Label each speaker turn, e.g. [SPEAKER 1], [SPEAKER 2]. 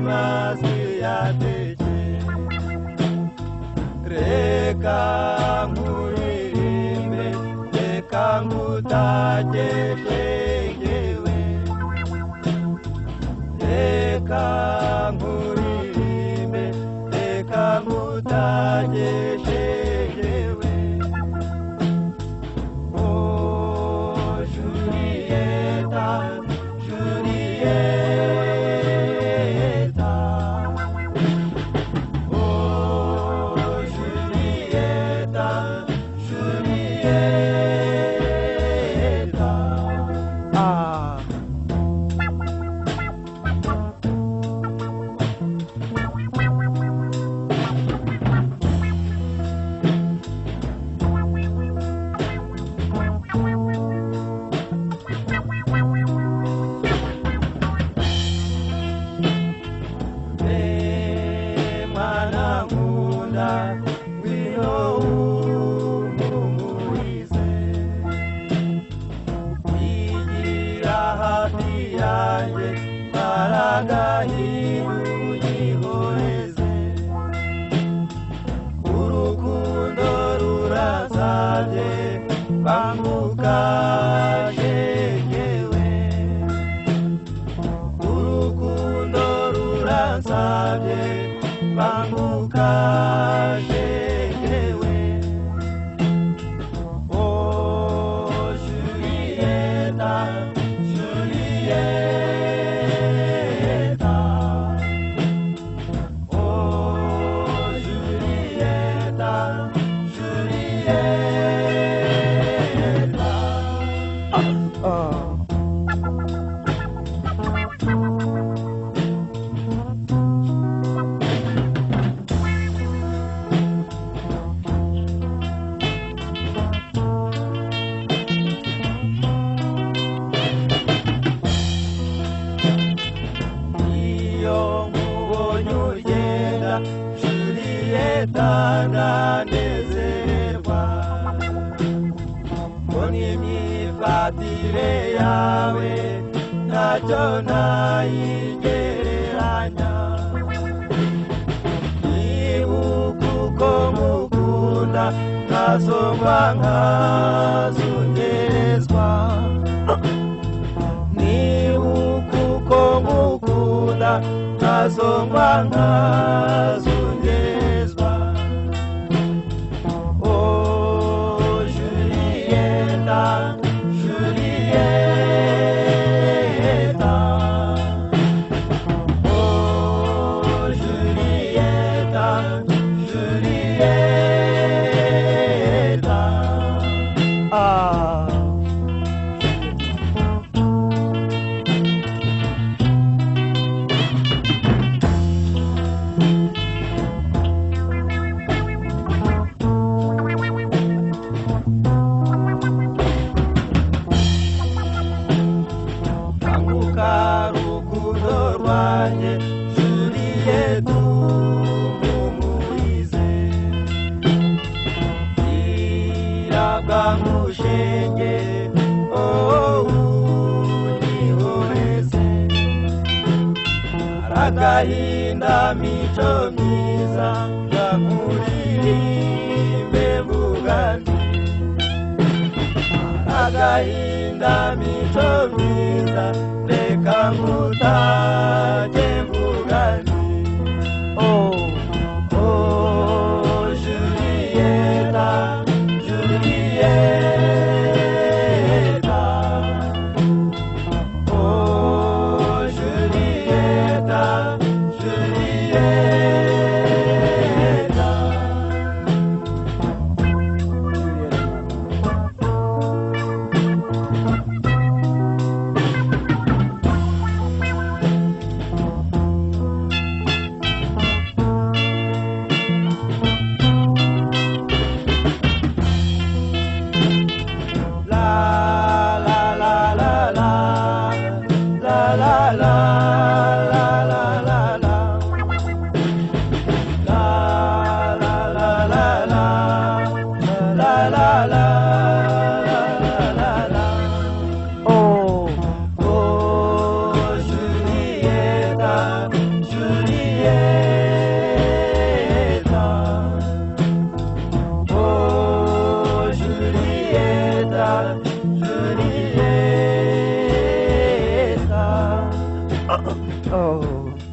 [SPEAKER 1] matwi yateke reka nkuririmbe reka nkutageshe ngewe reka nkuririmbe reka nkutageshe ngewe oh Julieta Julieta oh Julieta Julieta ah urukundo rurasabye banguka shegewe urukundo rurasabye banguka shegewe oh Julieta Julieta oh Julieta Julieta Julieta ndanezerwa mbona imyifatire yawe ntacyo nayigereranya nibuka uko mukunda nkasongwa nkazungerezwa nibuka uko mukunda nkasongwa nkazungerezwa oh Julieta Julieta oh Julieta Julieta ah rukundo rwanjye Julieta umumurize irabwa nk'ushenge oh unihoreze aragahinda mico myiza nkuririmbe mvuga nti aragahinda mico myiza reka nkutage mvuga nti oh oh Julieta Julieta oh Julieta Julieta Julieta, Julieta.
[SPEAKER 2] Oh.